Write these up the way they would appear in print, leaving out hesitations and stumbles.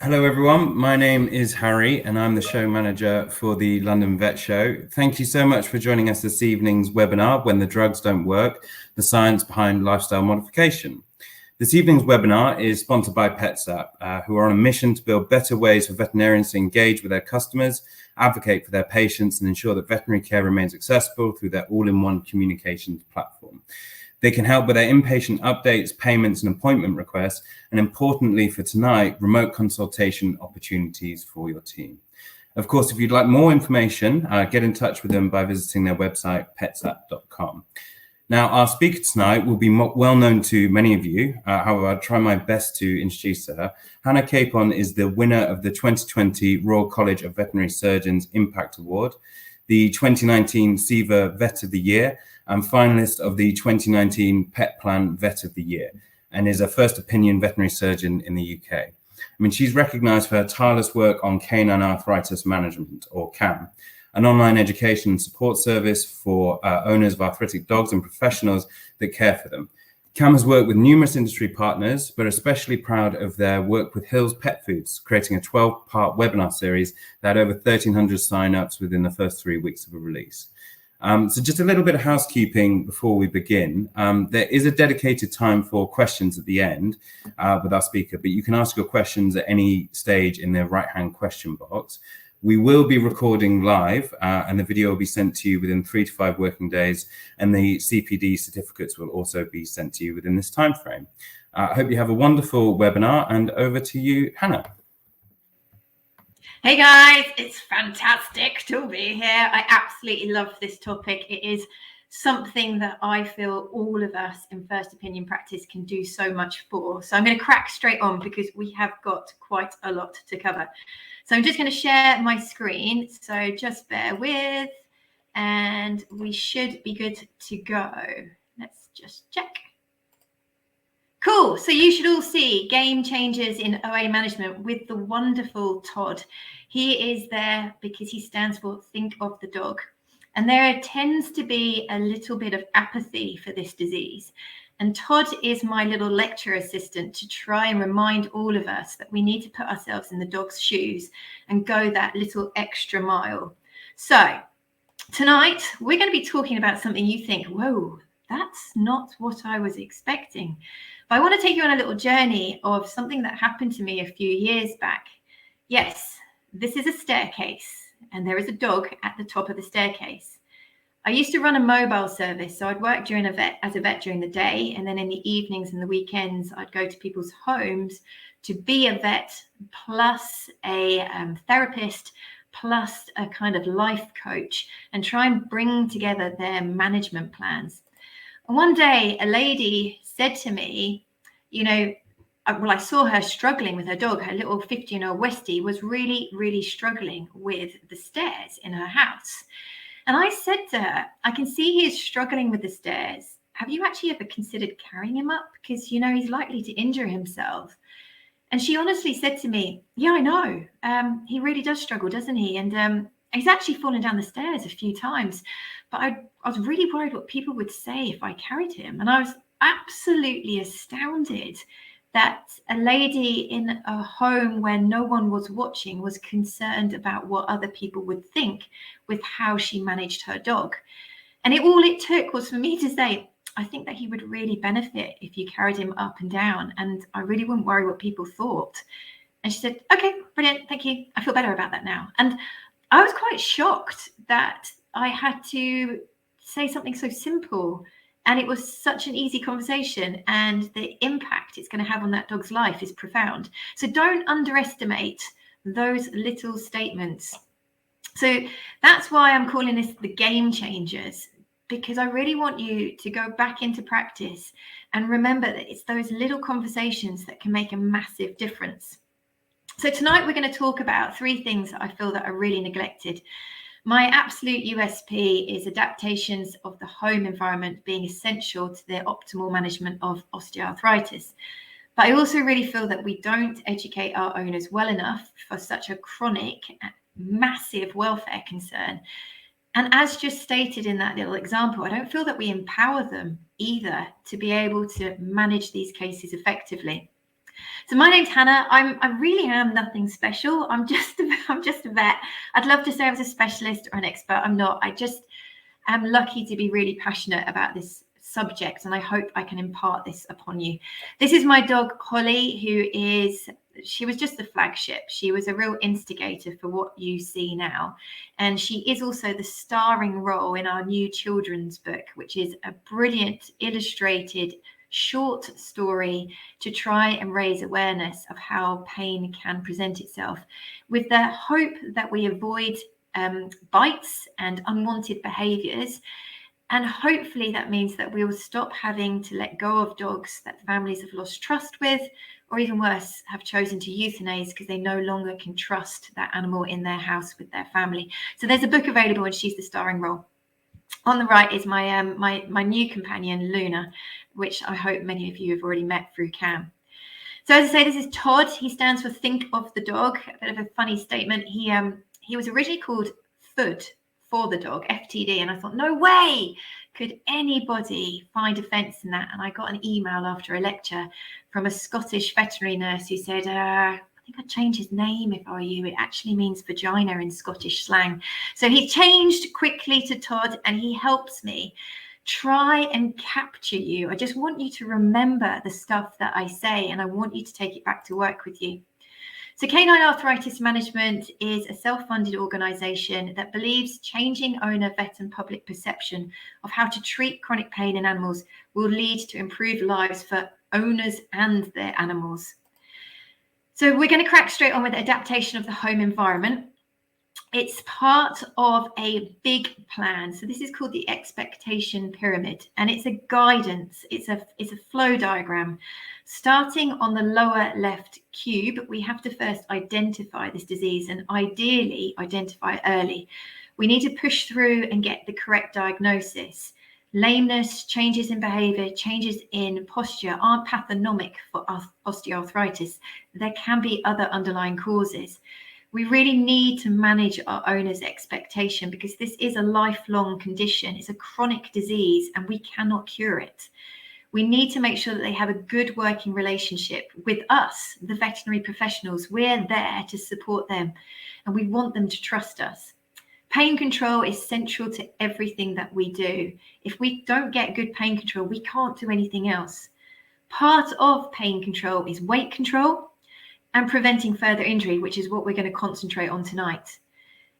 Hello everyone, my name is Harry and I'm the show manager for the London Vet Show. Thank you so much for joining us this evening's webinar, When the Drugs Don't Work, the Science Behind Lifestyle Modification. This evening's webinar is sponsored by PetsApp, who are on a mission to build better ways for veterinarians to engage with their customers, advocate for their patients, and ensure that veterinary care remains accessible through their all-in-one communications platform. They can help with their inpatient updates, payments, and appointment requests, and importantly for tonight, remote consultation opportunities for your team. Of course, if you'd like more information, get in touch with them by visiting their website, petsapp.com. Now, our speaker tonight will be well known to many of you. However, I'll try my best to introduce her. Hannah Capon is the winner of the 2020 Royal College of Veterinary Surgeons Impact Award, the 2019 SIVA Vet of the Year, and finalist of the 2019 Pet Plan Vet of the Year, and is a first opinion veterinary surgeon in the UK. I mean, she's recognised for her tireless work on canine arthritis management, or CAM, an online education and support service for owners of arthritic dogs and professionals that care for them. CAM has worked with numerous industry partners, but especially proud of their work with Hills Pet Foods, creating a 12-part webinar series that had over 1,300 sign-ups within the first 3 weeks of a release. So just a little bit of housekeeping before we begin. There is a dedicated time for questions at the end with our speaker, but you can ask your questions at any stage in the right-hand question box. We will be recording live and the video will be sent to you within 3 to 5 working days, and the CPD certificates will also be sent to you within this time frame. I hope you have a wonderful webinar, and over to you, Hannah. Hey guys, it's fantastic to be here. I absolutely love this topic. It is something that I feel all of us in first opinion practice can do so much for. So I'm going to crack straight on because we have got quite a lot to cover. So I'm just going to share my screen. So just bear with, and we should be good to go. Let's just check. Cool. So you should all see game changers in OA management with the wonderful Todd. He is there because he stands for Think of the Dog. And there tends to be a little bit of apathy for this disease. And Todd is my little lecture assistant to try and remind all of us that we need to put ourselves in the dog's shoes and go that little extra mile. So tonight, we're going to be talking about something you think, whoa, that's not what I was expecting. But I want to take you on a little journey of something that happened to me a few years back. Yes, this is a staircase, and there is a dog at the top of the staircase. I used to run a mobile service, so I'd work as a vet during the day, and then in the evenings and the weekends, I'd go to people's homes to be a vet, plus a therapist, plus a kind of life coach, and try and bring together their management plans. And one day, a lady said to me, I saw her struggling with her dog. Her little 15-year-old Westie was really, really struggling with the stairs in her house. And I said to her, I can see he is struggling with the stairs. Have you actually ever considered carrying him up? Because, he's likely to injure himself. And she honestly said to me, yeah, I know. He really does struggle, doesn't he? And he's actually fallen down the stairs a few times. But I was really worried what people would say if I carried him. And I was absolutely astounded that a lady in a home where no one was watching was concerned about what other people would think with how she managed her dog. And all it took was for me to say, I think that he would really benefit if you carried him up and down, and I really wouldn't worry what people thought. And she said, okay, brilliant, thank you. I feel better about that now. And I was quite shocked that I had to say something so simple. And it was such an easy conversation, and the impact it's going to have on that dog's life is profound. So don't underestimate those little statements. So that's why I'm calling this the game changers, because I really want you to go back into practice and remember that it's those little conversations that can make a massive difference. So tonight we're going to talk about 3 things that I feel that are really neglected. My absolute USP is adaptations of the home environment being essential to the optimal management of osteoarthritis. But I also really feel that we don't educate our owners well enough for such a chronic, massive welfare concern. And as just stated in that little example, I don't feel that we empower them either to be able to manage these cases effectively. So my name's Hannah. I really am nothing special. I'm just a vet. I'd love to say I was a specialist or an expert. I'm not. I just am lucky to be really passionate about this subject, and I hope I can impart this upon you. This is my dog Holly, she was just the flagship. She was a real instigator for what you see now. And she is also the starring role in our new children's book, which is a brilliant illustrated short story to try and raise awareness of how pain can present itself, with the hope that we avoid bites and unwanted behaviors. And hopefully that means that we will stop having to let go of dogs that families have lost trust with, or even worse, have chosen to euthanize because they no longer can trust that animal in their house with their family. So there's a book available and she's the starring role. On the right is my my new companion, Luna, which I hope many of you have already met through Cam. So as I say, this is Todd. He stands for Think of the Dog. A bit of a funny statement. He was originally called Food for the dog, FTD, and I thought, no way could anybody find offence in that. And I got an email after a lecture from a Scottish veterinary nurse who said, I think I'd change his name if I were you. It actually means vagina in Scottish slang. So he changed quickly to Todd, and he helps me try and capture you. I just want you to remember the stuff that I say, and I want you to take it back to work with you. So Canine Arthritis Management is a self-funded organisation that believes changing owner, vet and public perception of how to treat chronic pain in animals will lead to improved lives for owners and their animals. So we're going to crack straight on with adaptation of the home environment. It's part of a big plan. So this is called the expectation pyramid, and it's a guidance. It's a flow diagram. Starting on the lower left cube, we have to first identify this disease and ideally identify it early. We need to push through and get the correct diagnosis. Lameness, changes in behavior, changes in posture aren't pathognomic for osteoarthritis. There can be other underlying causes. We really need to manage our owner's expectation because this is a lifelong condition. It's a chronic disease and we cannot cure it. We need to make sure that they have a good working relationship with us, the veterinary professionals. We're there to support them and we want them to trust us. Pain control is central to everything that we do. If we don't get good pain control, we can't do anything else. Part of pain control is weight control and preventing further injury, which is what we're going to concentrate on tonight.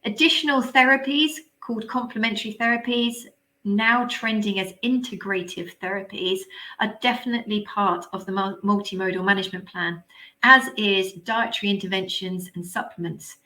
Additional therapies called complementary therapies, now trending as integrative therapies, are definitely part of the multimodal management plan, as is dietary interventions and supplements.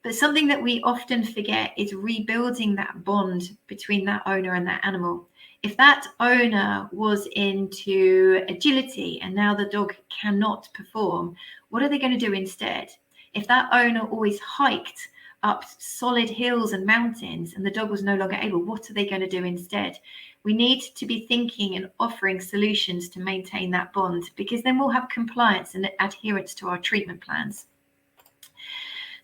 But something that we often forget is rebuilding that bond between that owner and that animal. If that owner was into agility and now the dog cannot perform, what are they going to do instead? If that owner always hiked up solid hills and mountains and the dog was no longer able, what are they going to do instead? We need to be thinking and offering solutions to maintain that bond, because then we'll have compliance and adherence to our treatment plans.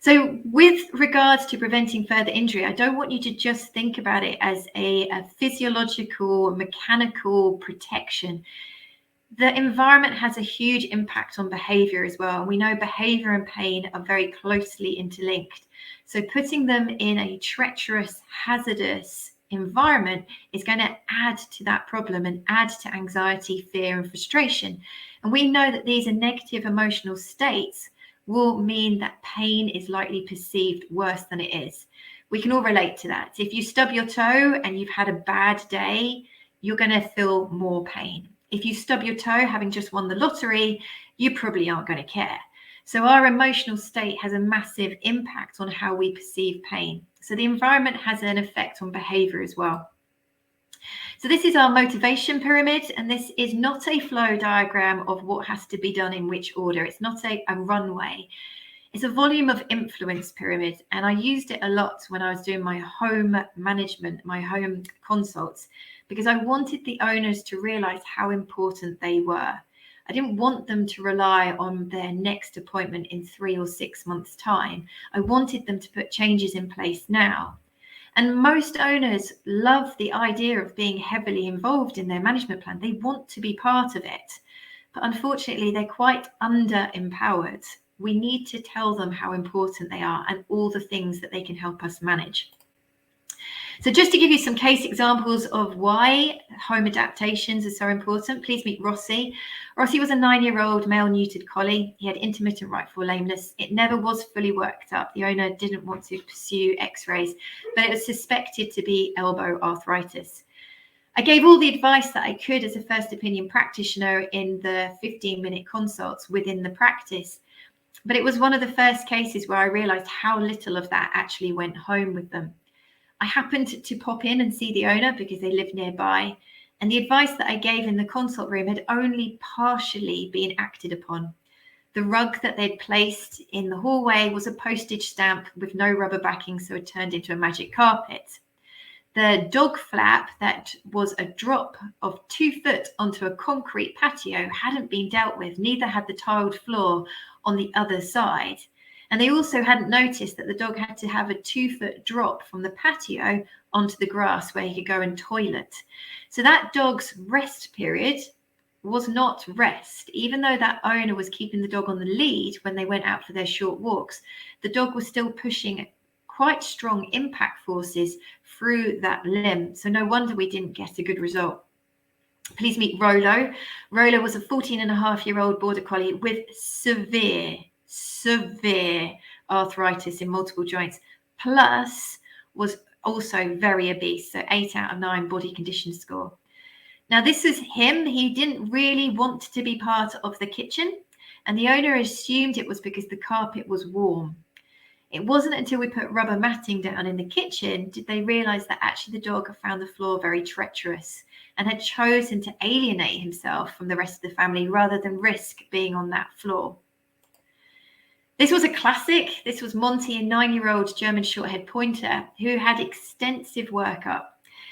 So with regards to preventing further injury, I don't want you to just think about it as a physiological, mechanical protection. The environment has a huge impact on behavior as well. We know behavior and pain are very closely interlinked. So putting them in a treacherous, hazardous environment is going to add to that problem and add to anxiety, fear, and frustration. And we know that these are negative emotional states will mean that pain is likely perceived worse than it is. We can all relate to that. If you stub your toe and you've had a bad day, you're going to feel more pain. If you stub your toe having just won the lottery, you probably aren't going to care. So our emotional state has a massive impact on how we perceive pain. So the environment has an effect on behavior as well. So this is our motivation pyramid, and this is not a flow diagram of what has to be done in which order. It's not a runway. It's a volume of influence pyramid, and I used it a lot when I was doing my home management, my home consults, because I wanted the owners to realize how important they were. I didn't want them to rely on their next appointment in 3 or 6 months' time. I wanted them to put changes in place now. And most owners love the idea of being heavily involved in their management plan. They want to be part of it. but unfortunately they're quite under-empowered. We need to tell them how important they are and all the things that they can help us manage. So just to give you some case examples of why home adaptations are so important, please meet Rossi. Rossi was a 9-year-old male neutered collie. He had intermittent right fore lameness. It never was fully worked up. The owner didn't want to pursue x-rays, but it was suspected to be elbow arthritis. I gave all the advice that I could as a first opinion practitioner in the 15-minute consults within the practice. But it was one of the first cases where I realized how little of that actually went home with them. I happened to pop in and see the owner because they lived nearby, and the advice that I gave in the consult room had only partially been acted upon. The rug that they'd placed in the hallway was a postage stamp with no rubber backing, so it turned into a magic carpet. The dog flap that was a drop of 2 foot onto a concrete patio hadn't been dealt with, neither had the tiled floor on the other side. And they also hadn't noticed that the dog had to have a 2-foot drop from the patio onto the grass where he could go and toilet. So that dog's rest period was not rest. Even though that owner was keeping the dog on the lead when they went out for their short walks, the dog was still pushing quite strong impact forces through that limb. So no wonder we didn't get a good result. Please meet Rolo. Rolo was a 14-and-a-half-year-old border collie with severe arthritis in multiple joints, plus was also very obese, so 8 out of 9 body condition score. Now this is him. He didn't really want to be part of the kitchen, and the owner assumed it was because the carpet was warm. It wasn't until we put rubber matting down in the kitchen did they realize that actually the dog had found the floor very treacherous and had chosen to alienate himself from the rest of the family rather than risk being on that floor. This was a classic. This was Monty, a 9-year-old German shorthair pointer who had extensive workup,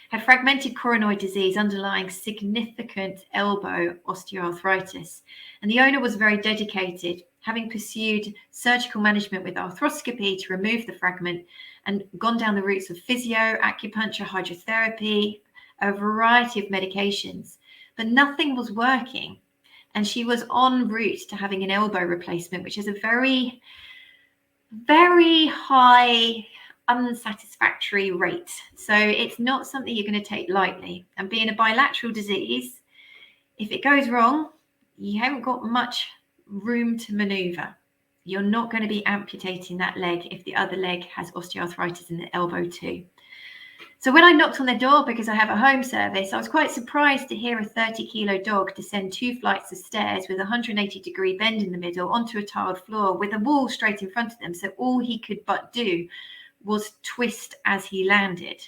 had fragmented coronoid disease underlying significant elbow osteoarthritis. And the owner was very dedicated, having pursued surgical management with arthroscopy to remove the fragment and gone down the routes of physio, acupuncture, hydrotherapy, a variety of medications, but nothing was working. And she was en route to having an elbow replacement, which is a very, very high unsatisfactory rate. So it's not something you're going to take lightly. And being a bilateral disease, if it goes wrong, you haven't got much room to maneuver. You're not going to be amputating that leg if the other leg has osteoarthritis in the elbow too. So when I knocked on their door, because I have a home service, I was quite surprised to hear a 30-kilo dog descend 2 flights of stairs with a 180-degree bend in the middle onto a tiled floor with a wall straight in front of them. So all he could but do was twist as he landed.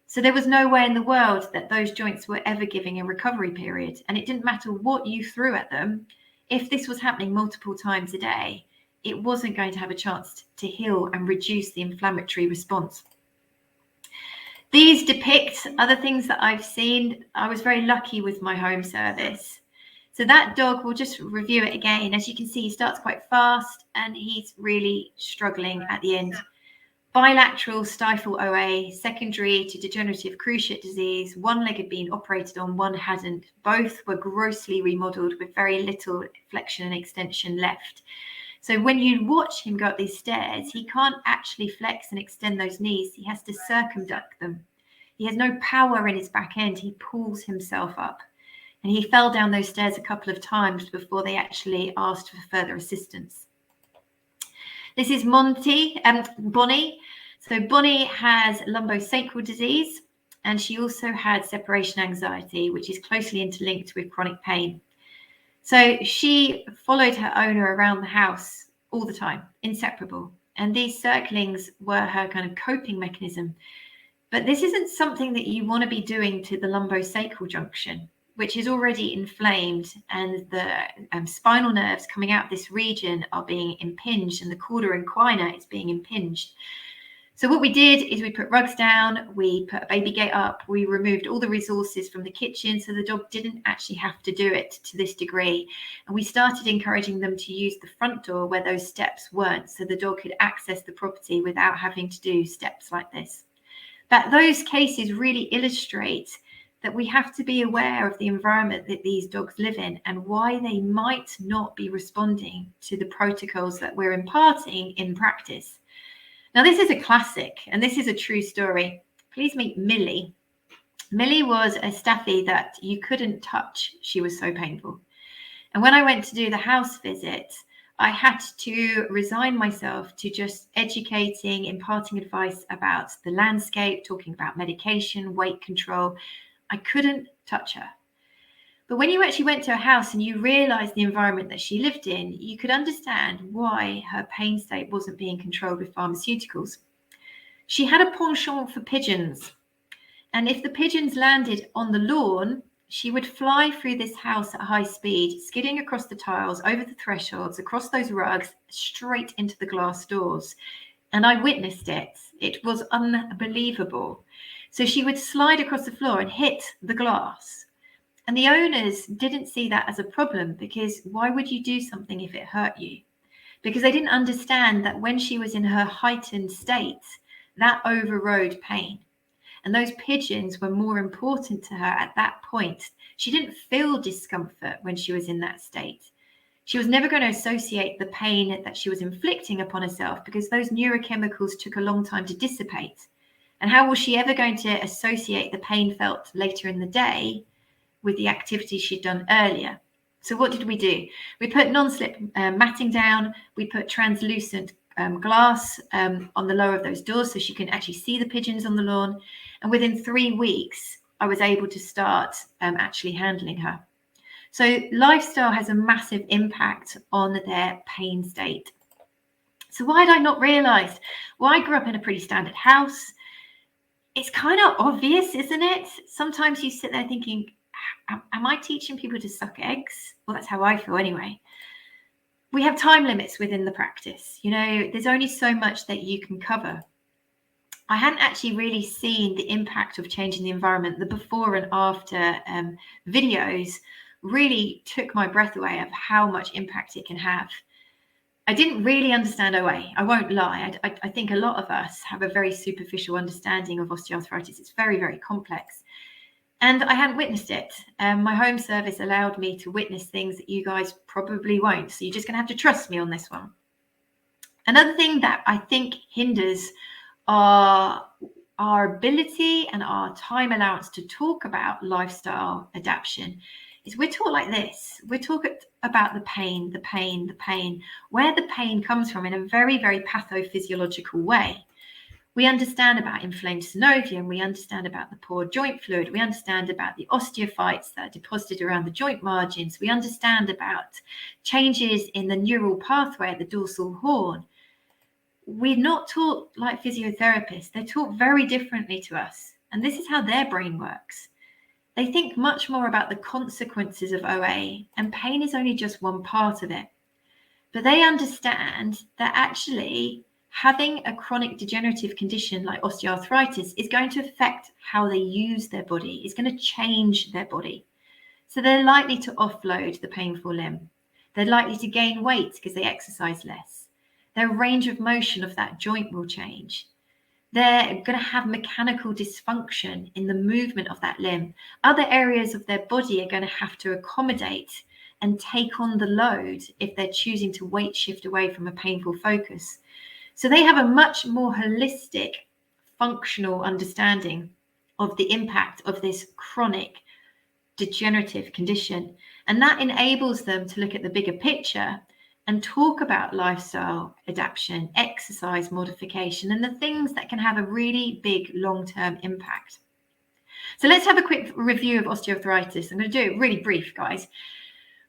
So there was no way in the world that those joints were ever giving a recovery period. And it didn't matter what you threw at them. If this was happening multiple times a day, it wasn't going to have a chance to heal and reduce the inflammatory response. These depict other things that I've seen. I was very lucky with my home service. So that dog, we'll just review it again. As you can see, he starts quite fast and he's really struggling at the end. Bilateral stifle OA, secondary to degenerative cruciate disease. One leg had been operated on, one hadn't. Both were grossly remodeled with very little flexion and extension left. So when you watch him go up these stairs, he can't actually flex and extend those knees. He has to circumduct them. He has no power in his back end. He pulls himself up. And he fell down those stairs a couple of times before they actually asked for further assistance. This is Bonnie. So Bonnie has lumbosacral disease, and she also had separation anxiety, which is closely interlinked with chronic pain. So she followed her owner around the house all the time, inseparable. And these circlings were her kind of coping mechanism. But this isn't something that you want to be doing to the lumbosacral junction, which is already inflamed, and the spinal nerves coming out of this region are being impinged, and the cauda equina is being impinged. So what we did is we put rugs down, we put a baby gate up, we removed all the resources from the kitchen so the dog didn't actually have to do it to this degree. And we started encouraging them to use the front door where those steps weren't, so the dog could access the property without having to do steps like this. But those cases really illustrate that we have to be aware of the environment that these dogs live in and why they might not be responding to the protocols that we're imparting in practice. Now, this is a classic, and this is a true story. Please meet Millie. Millie was a staffy that you couldn't touch. She was so painful. And when I went to do the house visit, I had to resign myself to just educating, imparting advice about the landscape, talking about medication, weight control. I couldn't touch her. But when you actually went to her house and you realized the environment that she lived in, you could understand why her pain state wasn't being controlled with pharmaceuticals. She had a penchant for pigeons. And if the pigeons landed on the lawn, she would fly through this house at high speed, skidding across the tiles, over the thresholds, across those rugs, straight into the glass doors. And I witnessed it. It was unbelievable. So she would slide across the floor and hit the glass. And the owners didn't see that as a problem, because why would you do something if it hurt you? Because they didn't understand that when she was in her heightened state, that overrode pain. And those pigeons were more important to her at that point. She didn't feel discomfort when she was in that state. She was never going to associate the pain that she was inflicting upon herself, because those neurochemicals took a long time to dissipate. And how was she ever going to associate the pain felt later in the day with the activity she'd done earlier? So what did we do? We put non-slip matting down. We put translucent glass on the lower of those doors so she can actually see the pigeons on the lawn. And within 3 weeks, I was able to start actually handling her. So lifestyle has a massive impact on their pain state. So why had I not realized? Well, I grew up in a pretty standard house. It's kind of obvious, isn't it? Sometimes you sit there thinking, am I teaching people to suck eggs? Well, that's how I feel anyway. We have time limits within the practice. You know, there's only so much that you can cover. I hadn't actually really seen the impact of changing the environment. The before and after videos really took my breath away of how much impact it can have. I didn't really understand OA. I won't lie. I think a lot of us have a very superficial understanding of osteoarthritis. It's very, very complex. And I hadn't witnessed it. My home service allowed me to witness things that you guys probably won't. So you're just going to have to trust me on this one. Another thing that I think hinders our ability and our time allowance to talk about lifestyle adaptation is we're taught like this. We're taught about the pain, where the pain comes from in a very, very pathophysiological way. We understand about inflamed synovium. We understand about the poor joint fluid. We understand about the osteophytes that are deposited around the joint margins. We understand about changes in the neural pathway at the dorsal horn. We're not taught like physiotherapists. They're taught very differently to us. And this is how their brain works. They think much more about the consequences of OA, and pain is only just one part of it. But they understand that actually having a chronic degenerative condition like osteoarthritis is going to affect how they use their body. It's going to change their body. So they're likely to offload the painful limb. They're likely to gain weight because they exercise less. Their range of motion of that joint will change. They're going to have mechanical dysfunction in the movement of that limb. Other areas of their body are going to have to accommodate and take on the load if they're choosing to weight shift away from a painful focus. So they have a much more holistic, functional understanding of the impact of this chronic degenerative condition. And that enables them to look at the bigger picture and talk about lifestyle adaptation, exercise modification, and the things that can have a really big long-term impact. So let's have a quick review of osteoarthritis. I'm going to do it really brief, guys.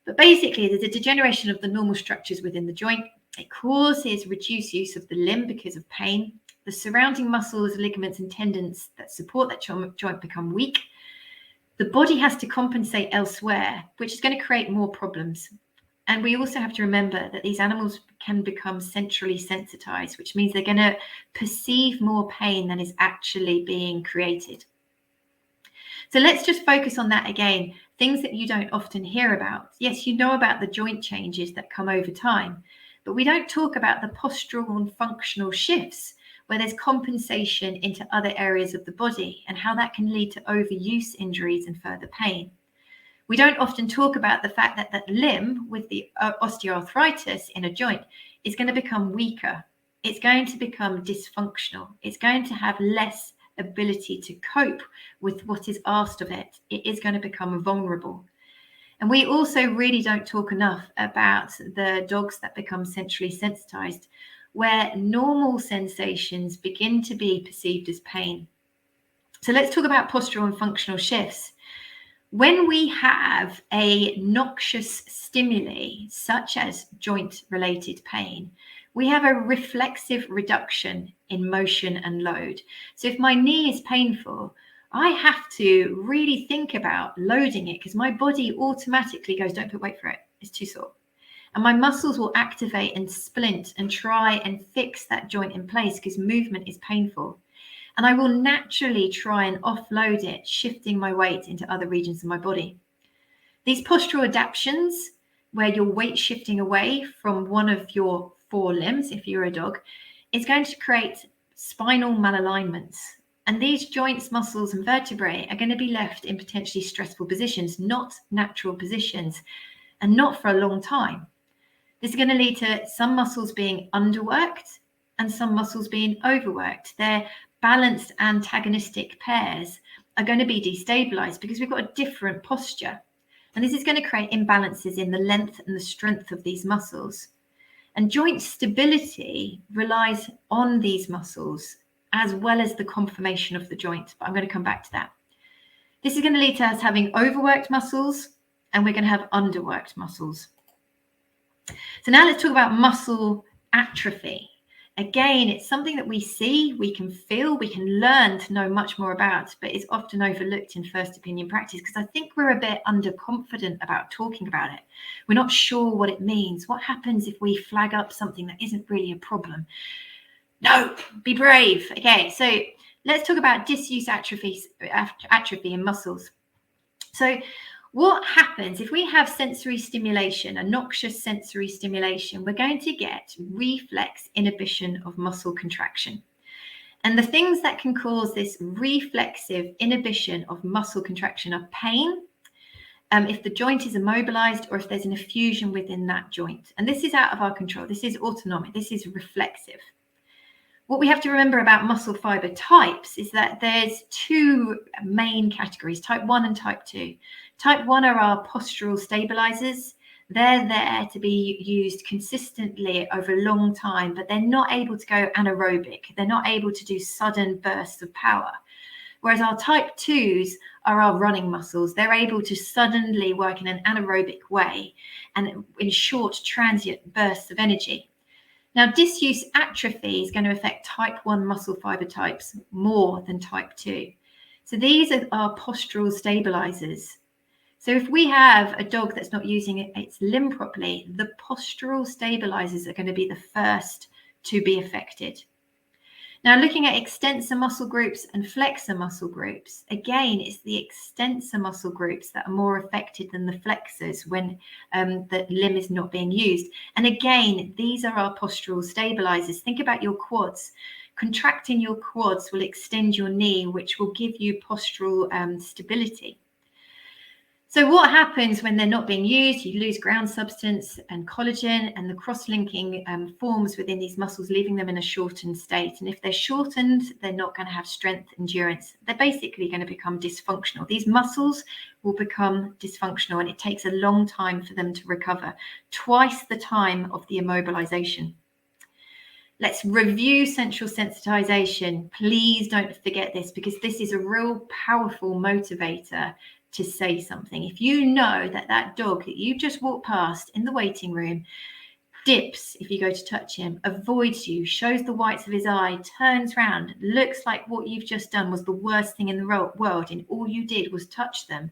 But basically, there's a degeneration of the normal structures within the joint. It causes reduced use of the limb because of pain. The surrounding muscles, ligaments, and tendons that support that joint become weak. The body has to compensate elsewhere, which is going to create more problems. And we also have to remember that these animals can become centrally sensitized, which means they're going to perceive more pain than is actually being created. So let's just focus on that again. Things that you don't often hear about. Yes, you know about the joint changes that come over time, but we don't talk about the postural and functional shifts, where there's compensation into other areas of the body and how that can lead to overuse injuries and further pain. We don't often talk about the fact that that limb with the osteoarthritis in a joint is going to become weaker. It's going to become dysfunctional. It's going to have less ability to cope with what is asked of it. It is going to become vulnerable. And we also really don't talk enough about the dogs that become centrally sensitized, where normal sensations begin to be perceived as pain. So let's talk about postural and functional shifts. When we have a noxious stimuli, such as joint-related pain, we have a reflexive reduction in motion and load. So if my knee is painful, I have to really think about loading it because my body automatically goes, don't put weight for it, it's too sore. And my muscles will activate and splint and try and fix that joint in place because movement is painful. And I will naturally try and offload it, shifting my weight into other regions of my body. These postural adaptations, where you're weight shifting away from one of your four limbs, if you're a dog, is going to create spinal malalignments. And these joints, muscles, and vertebrae are going to be left in potentially stressful positions, not natural positions, and not for a long time. This is going to lead to some muscles being underworked and some muscles being overworked. Their balanced antagonistic pairs are going to be destabilized because we've got a different posture. And this is going to create imbalances in the length and the strength of these muscles. And joint stability relies on these muscles as well as the conformation of the joint. But I'm going to come back to that. This is going to lead to us having overworked muscles, and we're going to have underworked muscles. So now let's talk about muscle atrophy. Again, it's something that we see, we can feel, we can learn to know much more about, but it's often overlooked in first opinion practice because I think we're a bit underconfident about talking about it. We're not sure what it means. What happens if we flag up something that isn't really a problem? No, be brave. Okay, so let's talk about disuse atrophy in muscles. So what happens if we have sensory stimulation, a noxious sensory stimulation? We're going to get reflex inhibition of muscle contraction. And the things that can cause this reflexive inhibition of muscle contraction are pain, if the joint is immobilized or if there's an effusion within that joint. And this is out of our control. This is autonomic. This is reflexive. What we have to remember about muscle fiber types is that there's two main categories, type 1 and type 2. Type 1 are our postural stabilizers. They're there to be used consistently over a long time, but they're not able to go anaerobic. They're not able to do sudden bursts of power. Whereas our type 2s are our running muscles. They're able to suddenly work in an anaerobic way and in short transient bursts of energy. Now, disuse atrophy is going to affect type 1 muscle fiber types more than type 2. So these are our postural stabilizers. So if we have a dog that's not using its limb properly, the postural stabilizers are going to be the first to be affected. Now, looking at extensor muscle groups and flexor muscle groups, again, it's the extensor muscle groups that are more affected than the flexors when the limb is not being used. And again, these are our postural stabilizers. Think about your quads. Contracting your quads will extend your knee, which will give you postural stability. So what happens when they're not being used? You lose ground substance and collagen, and the cross-linking forms within these muscles, leaving them in a shortened state. And if they're shortened, they're not going to have strength, endurance. They're basically going to become dysfunctional. These muscles will become dysfunctional, and it takes a long time for them to recover, twice the time of the immobilization. Let's review central sensitization. Please don't forget this, because this is a real powerful motivator to say something. If you know that that dog that you just walked past in the waiting room dips if you go to touch him, avoids you, shows the whites of his eye, turns around, looks like what you've just done was the worst thing in the world and all you did was touch them,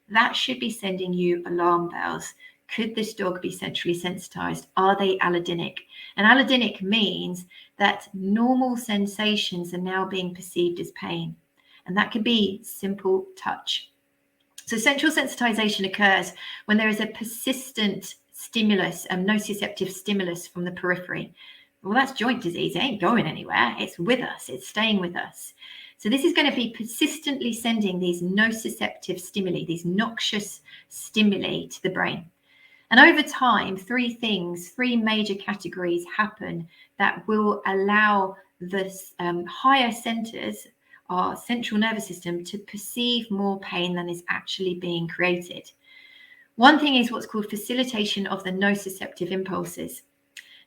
that should be sending you alarm bells. Could this dog be centrally sensitized? Are they allodynic? And allodynic means that normal sensations are now being perceived as pain. And that could be simple touch. So central sensitization occurs when there is a persistent stimulus, nociceptive stimulus from the periphery. Well, that's joint disease. It ain't going anywhere. It's with us. It's staying with us. So this is going to be persistently sending these nociceptive stimuli, these noxious stimuli to the brain. And over time, three major categories happen that will allow the higher centers, our central nervous system, to perceive more pain than is actually being created. One thing is what's called facilitation of the nociceptive impulses.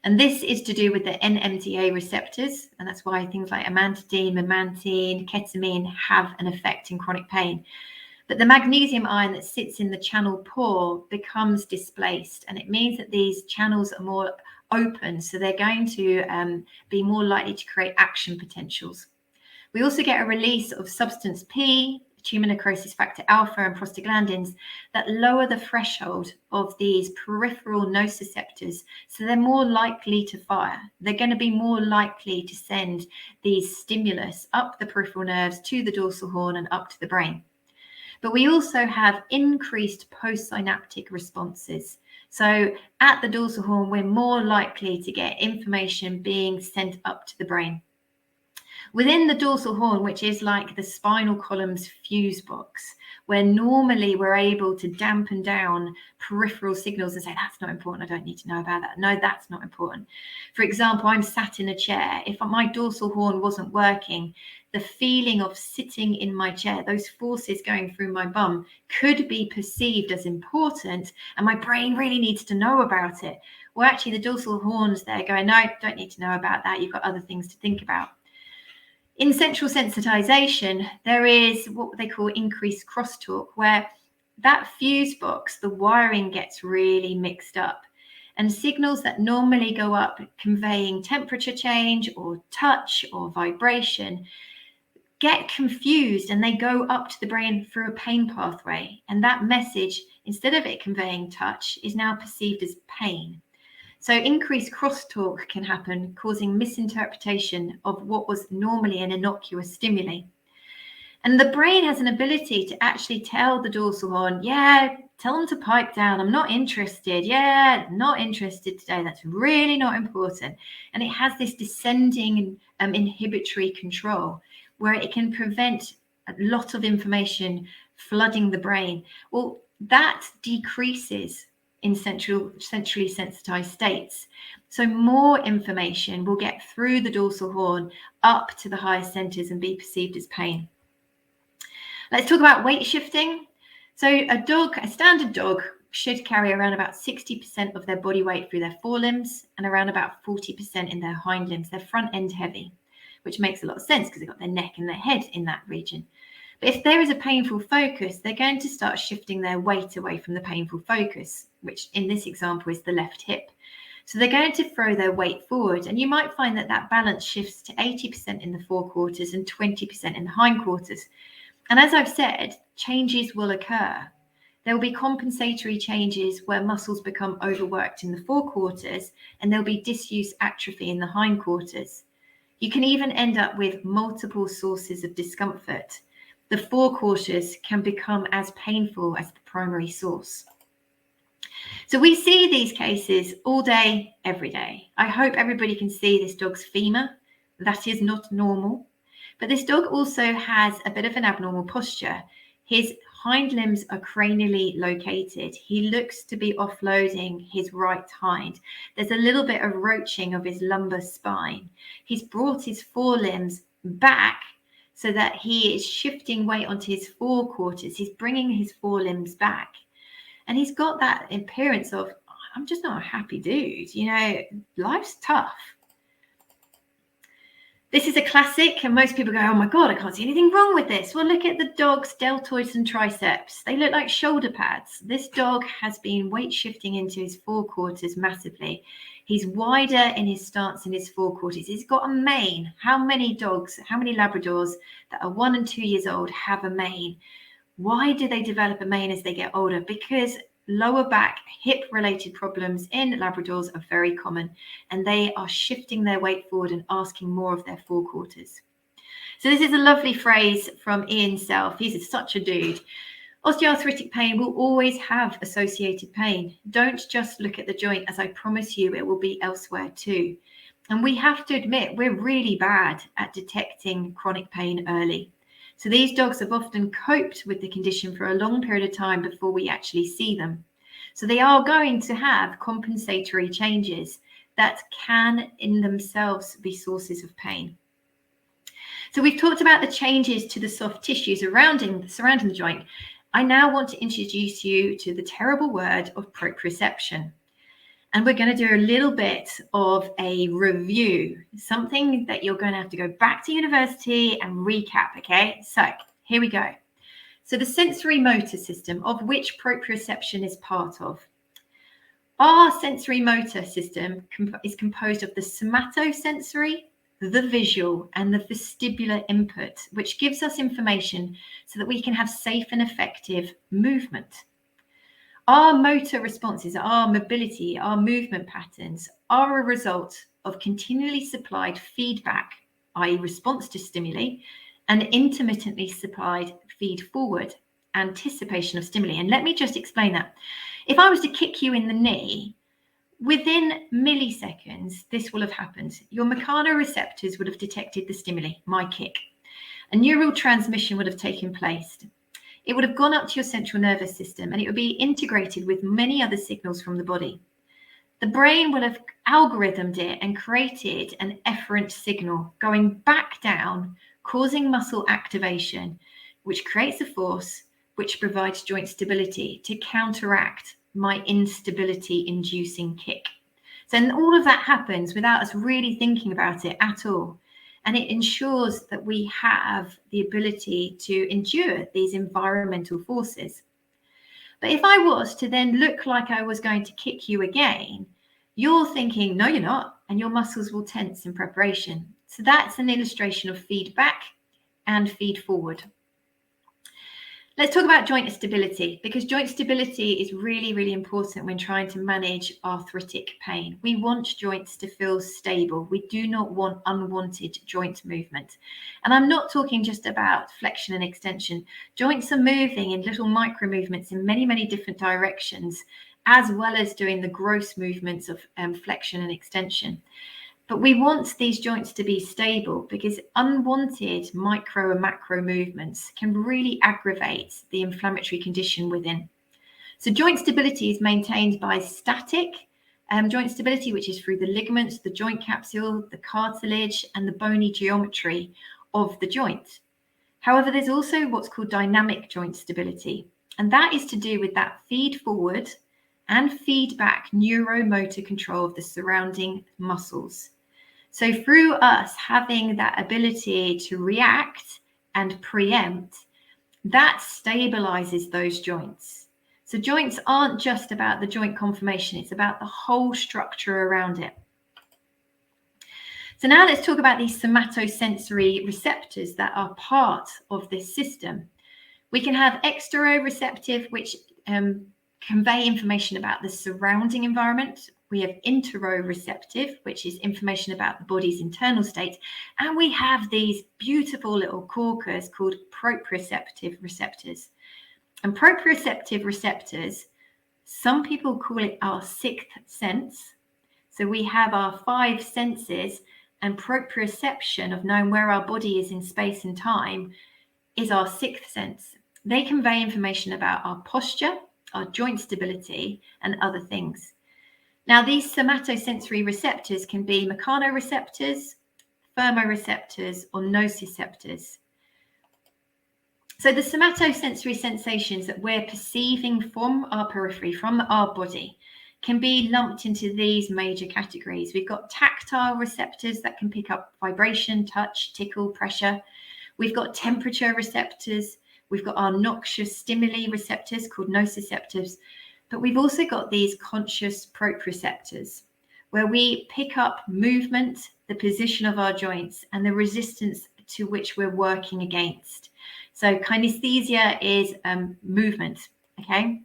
And this is to do with the NMDA receptors. And that's why things like amantadine, memantine, ketamine have an effect in chronic pain. But the magnesium ion that sits in the channel pore becomes displaced. And it means that these channels are more open. So they're going to be more likely to create action potentials. We also get a release of substance P, tumor necrosis factor alpha, and prostaglandins that lower the threshold of these peripheral nociceptors. So they're more likely to fire. They're going to be more likely to send these stimulus up the peripheral nerves to the dorsal horn and up to the brain. But we also have increased postsynaptic responses. So at the dorsal horn, we're more likely to get information being sent up to the brain. Within the dorsal horn, which is like the spinal column's fuse box, where normally we're able to dampen down peripheral signals and say, that's not important, I don't need to know about that. No, that's not important. For example, I'm sat in a chair. If my dorsal horn wasn't working, the feeling of sitting in my chair, those forces going through my bum, could be perceived as important, and my brain really needs to know about it. Well, actually, the dorsal horn's there going, no, don't need to know about that. You've got other things to think about. In central sensitization, there is what they call increased crosstalk, where that fuse box, the wiring gets really mixed up, and signals that normally go up conveying temperature change or touch or vibration get confused, and they go up to the brain through a pain pathway. And that message, instead of it conveying touch, is now perceived as pain. So increased crosstalk can happen, causing misinterpretation of what was normally an innocuous stimuli. And the brain has an ability to actually tell the dorsal horn, yeah, tell them to pipe down. I'm not interested. Yeah, not interested today. That's really not important. And it has this descending inhibitory control where it can prevent a lot of information flooding the brain. Well, that decreases in centrally sensitized states. So more information will get through the dorsal horn up to the higher centers and be perceived as pain. Let's talk about weight shifting. So a standard dog should carry around about 60% of their body weight through their forelimbs and around about 40% in their hind limbs. They're front end heavy, which makes a lot of sense because they've got their neck and their head in that region. But if there is a painful focus, they're going to start shifting their weight away from the painful focus, which in this example is the left hip. So they're going to throw their weight forward. And you might find that that balance shifts to 80% in the forequarters and 20% in the hindquarters. And as I've said, changes will occur. There will be compensatory changes where muscles become overworked in the forequarters, and there'll be disuse atrophy in the hindquarters. You can even end up with multiple sources of discomfort. The forequarters can become as painful as the primary source. So we see these cases all day, every day. I hope everybody can see this dog's femur. That is not normal. But this dog also has a bit of an abnormal posture. His hind limbs are cranially located. He looks to be offloading his right hind. There's a little bit of roaching of his lumbar spine. He's brought his forelimbs back so that he is shifting weight onto his forequarters. He's bringing his forelimbs back. And he's got that appearance of, I'm just not a happy dude. You know, life's tough. This is a classic, and most people go, oh my God, I can't see anything wrong with this. Well, look at the dog's deltoids and triceps. They look like shoulder pads. This dog has been weight shifting into his forequarters massively. He's wider in his stance in his forequarters. He's got a mane. How many dogs, how many Labradors that are 1 and 2 years old have a mane? Why do they develop a mane as they get older? Because lower back, hip-related problems in Labradors are very common, and they are shifting their weight forward and asking more of their forequarters. So this is a lovely phrase from Ian Self. He's such a dude. Osteoarthritic pain will always have associated pain. Don't just look at the joint, as I promise you it will be elsewhere too. And we have to admit, we're really bad at detecting chronic pain early. So these dogs have often coped with the condition for a long period of time before we actually see them. So they are going to have compensatory changes that can in themselves be sources of pain. So we've talked about the changes to the soft tissue surrounding the joint. I now want to introduce you to the terrible word of proprioception. And we're going to do a little bit of a review, something that you're going to have to go back to university and recap, okay? So here we go. So the sensory motor system, of which proprioception is part of. Our sensory motor system is composed of the somatosensory, the visual, and the vestibular input, which gives us information so that we can have safe and effective movement. Our motor responses, our mobility, our movement patterns are a result of continually supplied feedback, i.e. response to stimuli, and intermittently supplied feed forward, anticipation of stimuli. And let me just explain that. If I was to kick you in the knee, within milliseconds, this will have happened. Your mechanoreceptors would have detected the stimuli, my kick. A neural transmission would have taken place. It would have gone up to your central nervous system and it would be integrated with many other signals from the body. The brain will have algorithmed it and created an efferent signal going back down, causing muscle activation, which creates a force which provides joint stability to counteract my instability inducing kick. So all of that happens without us really thinking about it at all. And it ensures that we have the ability to endure these environmental forces. But if I was to then look like I was going to kick you again, you're thinking, no, you're not, and your muscles will tense in preparation. So that's an illustration of feedback and feed forward. Let's talk about joint stability, because joint stability is really, really important when trying to manage arthritic pain. We want joints to feel stable. We do not want unwanted joint movement. And I'm not talking just about flexion and extension. Joints are moving in little micro movements in many, many different directions, as well as doing the gross movements of flexion and extension. But we want these joints to be stable because unwanted micro and macro movements can really aggravate the inflammatory condition within. So joint stability is maintained by static joint stability, which is through the ligaments, the joint capsule, the cartilage, and the bony geometry of the joint. However, there's also what's called dynamic joint stability, and that is to do with that feed forward and feedback neuromotor control of the surrounding muscles. So through us having that ability to react and preempt, that stabilizes those joints. So joints aren't just about the joint conformation, it's about the whole structure around it. So now let's talk about these somatosensory receptors that are part of this system. We can have exteroreceptive, which convey information about the surrounding environment. We have interoreceptive, which is information about the body's internal state. And we have these beautiful little corkers called proprioceptive receptors. And proprioceptive receptors, some people call it our sixth sense. So we have our five senses, and proprioception of knowing where our body is in space and time is our sixth sense. They convey information about our posture, our joint stability, and other things. Now, these somatosensory receptors can be mechanoreceptors, thermoreceptors, or nociceptors. So the somatosensory sensations that we're perceiving from our periphery, from our body, can be lumped into these major categories. We've got tactile receptors that can pick up vibration, touch, tickle, pressure. We've got temperature receptors. We've got our noxious stimuli receptors called nociceptors. But we've also got these conscious proprioceptors, where we pick up movement, the position of our joints, and the resistance to which we're working against. So kinesthesia is movement, okay?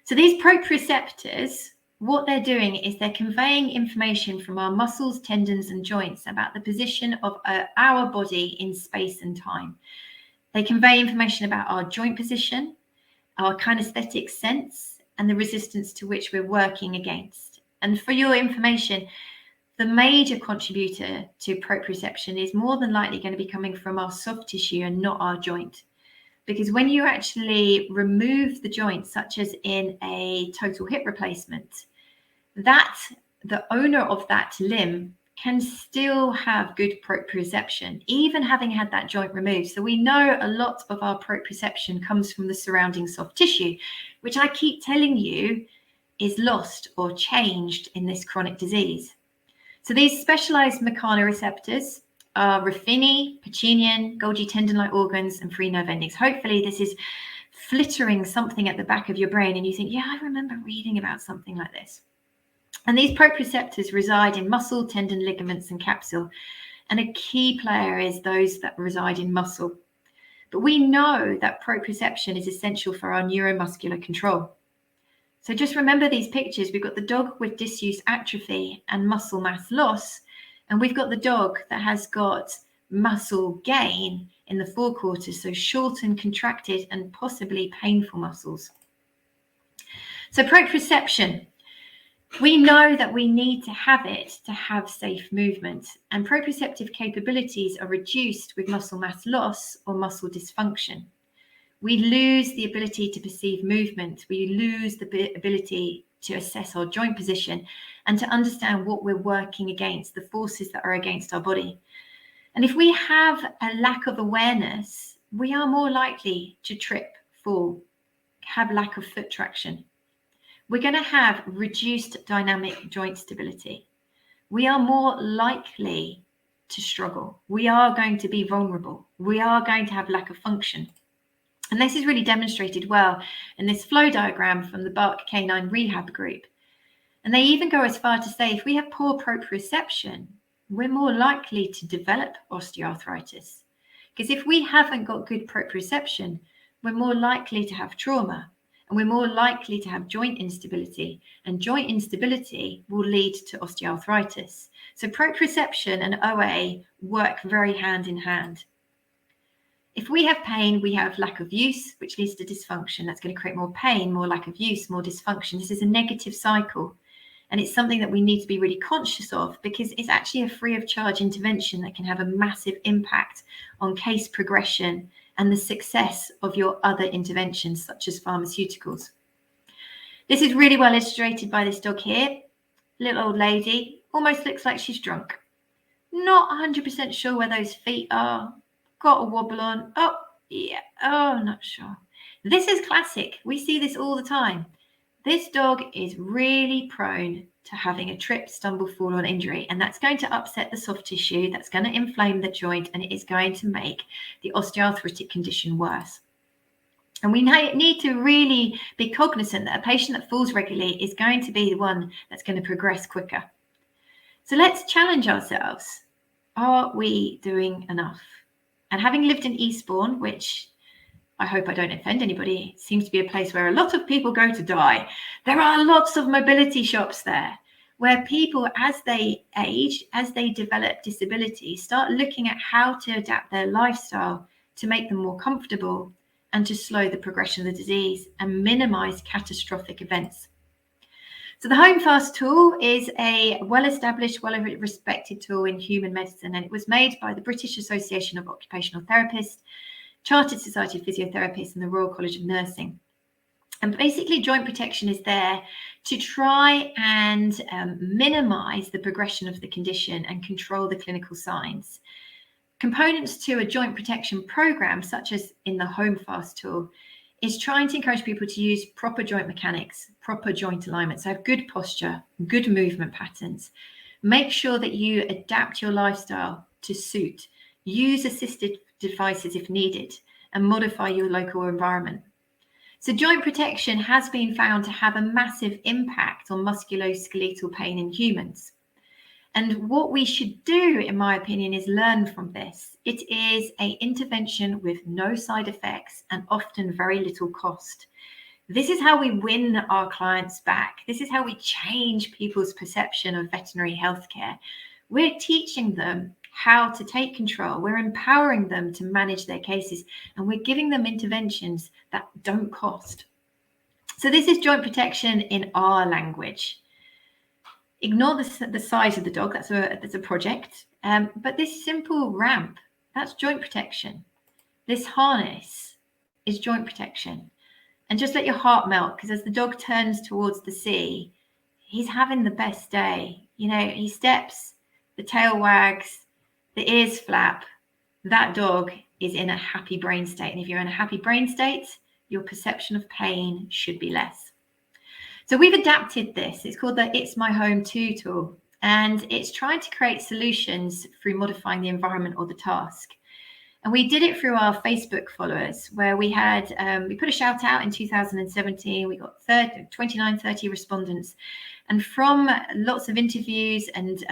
So these proprioceptors, what they're doing is they're conveying information from our muscles, tendons, and joints about the position of our body in space and time. They convey information about our joint position, our kinesthetic sense, and the resistance to which we're working against. And for your information, the major contributor to proprioception is more than likely going to be coming from our soft tissue and not our joint. Because when you actually remove the joint, such as in a total hip replacement, that the owner of that limb can still have good proprioception, even having had that joint removed. So we know a lot of our proprioception comes from the surrounding soft tissue, which I keep telling you is lost or changed in this chronic disease. So these specialized mechanoreceptors are Ruffini, Pacinian, Golgi tendon-like organs, and free nerve endings. Hopefully this is flittering something at the back of your brain and you think, yeah, I remember reading about something like this. And these proprioceptors reside in muscle, tendon, ligaments, and capsule. And a key player is those that reside in muscle. But we know that proprioception is essential for our neuromuscular control. So just remember these pictures. We've got the dog with disuse atrophy and muscle mass loss. And we've got the dog that has got muscle gain in the forequarters, so shortened, contracted, and possibly painful muscles. So proprioception. We know that we need to have it to have safe movement, and proprioceptive capabilities are reduced with muscle mass loss or muscle dysfunction. We lose the ability to perceive movement. We lose the ability to assess our joint position and to understand what we're working against, the forces that are against our body. And if we have a lack of awareness, we are more likely to trip, fall, have lack of foot traction. We're going to have reduced dynamic joint stability. We are more likely to struggle. We are going to be vulnerable. We are going to have lack of function. And this is really demonstrated well in this flow diagram from the Bark Canine Rehab Group. And they even go as far to say, if we have poor proprioception, we're more likely to develop osteoarthritis. Because if we haven't got good proprioception, we're more likely to have trauma. And we're more likely to have joint instability, and joint instability will lead to osteoarthritis. So proprioception and OA work very hand in hand. If we have pain, we have lack of use, which leads to dysfunction. That's going to create more pain, more lack of use, more dysfunction. This is a negative cycle. And it's something that we need to be really conscious of, because it's actually a free of charge intervention that can have a massive impact on case progression and the success of your other interventions, such as pharmaceuticals. This is really well illustrated by this dog here. Little old lady, almost looks like she's drunk. Not 100% sure where those feet are. Got a wobble on. Oh, yeah. Oh, not sure. This is classic. We see this all the time. This dog is really prone to having a trip, stumble, fall, or injury, and that's going to upset the soft tissue, that's going to inflame the joint, and it is going to make the osteoarthritic condition worse. And we need to really be cognizant that a patient that falls regularly is going to be the one that's going to progress quicker. So let's challenge ourselves. Are we doing enough? And having lived in Eastbourne, which I hope I don't offend anybody, it seems to be a place where a lot of people go to die. There are lots of mobility shops there where people, as they age, as they develop disability, start looking at how to adapt their lifestyle to make them more comfortable and to slow the progression of the disease and minimize catastrophic events. So the Home Fast tool is a well-established, well-respected tool in human medicine, and it was made by the British Association of Occupational Therapists, Chartered Society of Physiotherapists, and the Royal College of Nursing. And basically, joint protection is there to try and minimize the progression of the condition and control the clinical signs. Components to a joint protection program, such as in the Home Fast tool, is trying to encourage people to use proper joint mechanics, proper joint alignment. So have good posture, good movement patterns. Make sure that you adapt your lifestyle to suit. Use assisted devices if needed, and modify your local environment. So joint protection has been found to have a massive impact on musculoskeletal pain in humans. And what we should do, in my opinion, is learn from this. It is an intervention with no side effects and often very little cost. This is how we win our clients back. This is how we change people's perception of veterinary healthcare. We're teaching them how to take control. We're empowering them to manage their cases, and we're giving them interventions that don't cost. So this is joint protection in our language. Ignore the size of the dog. That's a project. But this simple ramp, that's joint protection. This harness is joint protection. And just let your heart melt, because as the dog turns towards the sea, he's having the best day. You know, he steps, the tail wags, the ears flap. That dog is in a happy brain state. And if you're in a happy brain state, your perception of pain should be less. So we've adapted this. It's called the It's My Home 2 tool. And it's trying to create solutions through modifying the environment or the task. And we did it through our Facebook followers, where we had, we put a shout out in 2017. We got 30 respondents. And from lots of interviews and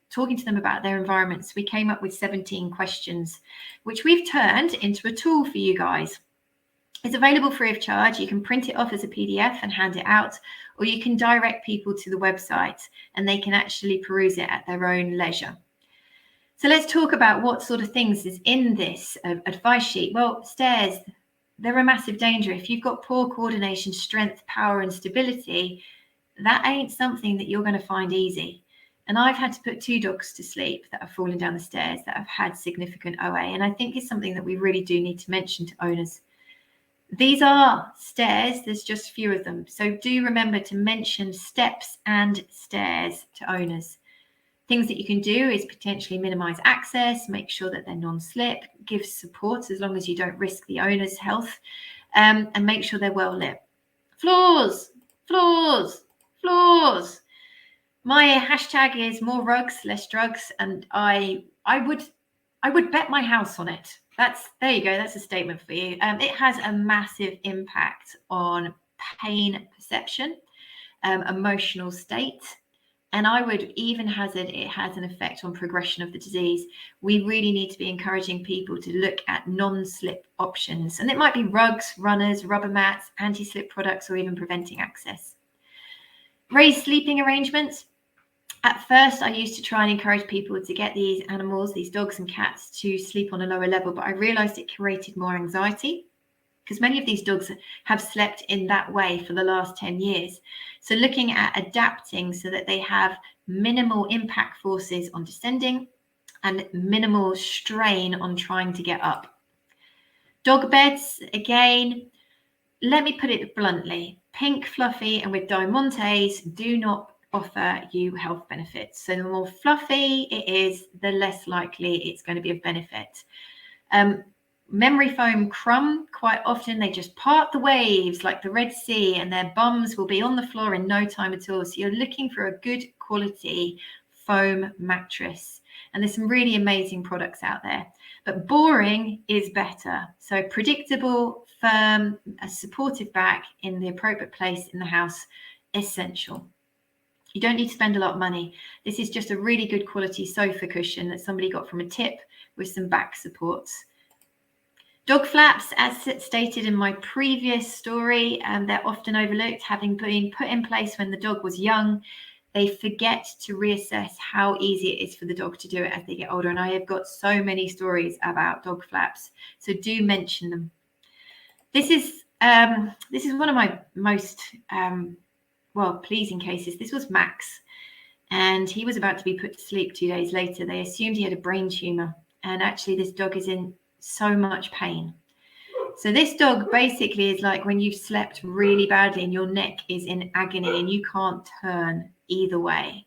talking to them about their environments, we came up with 17 questions, which we've turned into a tool for you guys. It's available free of charge. You can print it off as a PDF and hand it out, or you can direct people to the website and they can actually peruse it at their own leisure. So let's talk about what sort of things is in this advice sheet. Well, stairs, they're a massive danger. If you've got poor coordination, strength, power, and stability, that ain't something that you're going to find easy. And I've had to put 2 dogs to sleep that have fallen down the stairs that have had significant OA. And I think it's something that we really do need to mention to owners. These are stairs, there's just few of them. So do remember to mention steps and stairs to owners. Things that you can do is potentially minimize access, make sure that they're non-slip, give support as long as you don't risk the owner's health, and make sure they're well lit. Floors, floors, floors. My hashtag is more rugs, less drugs, and I would bet my house on it. There you go. That's a statement for you. It has a massive impact on pain perception, emotional state, and I would even hazard it has an effect on progression of the disease. We really need to be encouraging people to look at non-slip options, and it might be rugs, runners, rubber mats, anti-slip products, or even preventing access. Raised sleeping arrangements. At first, I used to try and encourage people to get these animals, these dogs and cats, to sleep on a lower level, but I realized it created more anxiety because many of these dogs have slept in that way for the last 10 years. So looking at adapting so that they have minimal impact forces on descending and minimal strain on trying to get up. Dog beds, again, let me put it bluntly, pink, fluffy, and with diamantes do not offer you health benefits. So the more fluffy it is, the less likely it's going to be of benefit. Memory foam crumb, quite often they just part the waves like the Red Sea and their bums will be on the floor in no time at all. So you're looking for a good quality foam mattress. And there's some really amazing products out there. But boring is better. So predictable, firm, a supportive back in the appropriate place in the house, essential. You don't need to spend a lot of money. This is just a really good quality sofa cushion that somebody got from a tip with some back supports. Dog flaps, as stated in my previous story, they're often overlooked, having been put in place when the dog was young. They forget to reassess how easy it is for the dog to do it as they get older. And I have got so many stories about dog flaps, so do mention them. This is one of my most pleasing cases. This was Max, and he was about to be put to sleep 2 days later. They assumed he had a brain tumor, and actually this dog is in so much pain. So this dog basically is like when you've slept really badly and your neck is in agony and you can't turn either way.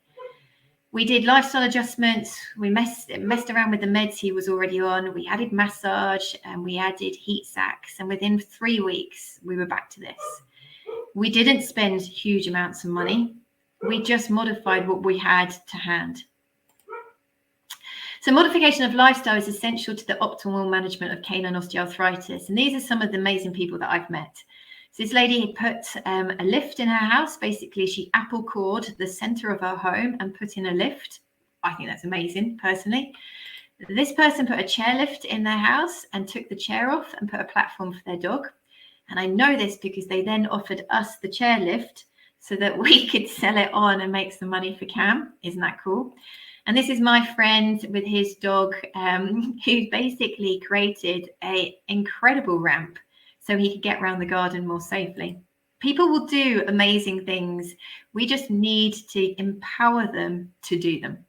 We did lifestyle adjustments. We messed around with the meds he was already on. We added massage and we added heat sacks, and within 3 weeks we were back to this. We didn't spend huge amounts of money. We just modified what we had to hand. So modification of lifestyle is essential to the optimal management of canine osteoarthritis. And these are some of the amazing people that I've met. So this lady put a lift in her house. Basically, she apple cored the center of her home and put in a lift. I think that's amazing, personally. This person put a chairlift in their house and took the chair off and put a platform for their dog. And I know this because they then offered us the chairlift so that we could sell it on and make some money for Cam. Isn't that cool? And this is my friend with his dog who basically created an incredible ramp so he could get around the garden more safely. People will do amazing things. We just need to empower them to do them.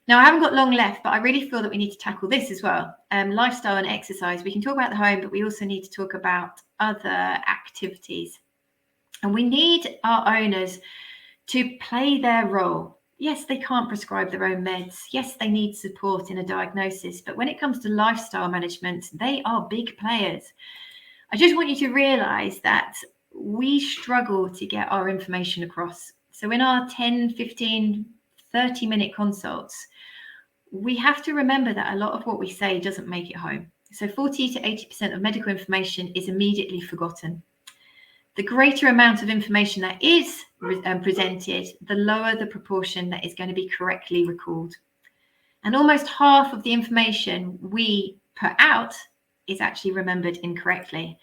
Now, I haven't got long left, but I really feel that we need to tackle this as well. Lifestyle and exercise. We can talk about the home, but we also need to talk about other activities. And we need our owners to play their role. Yes, they can't prescribe their own meds. Yes, they need support in a diagnosis. But when it comes to lifestyle management, they are big players. I just want you to realize that we struggle to get our information across. So in our 10, 15, 30-minute consults, we have to remember that a lot of what we say doesn't make it home. So 40 to 80% of medical information is immediately forgotten. The greater amount of information that is presented, the lower the proportion that is going to be correctly recalled. And almost half of the information we put out is actually remembered incorrectly.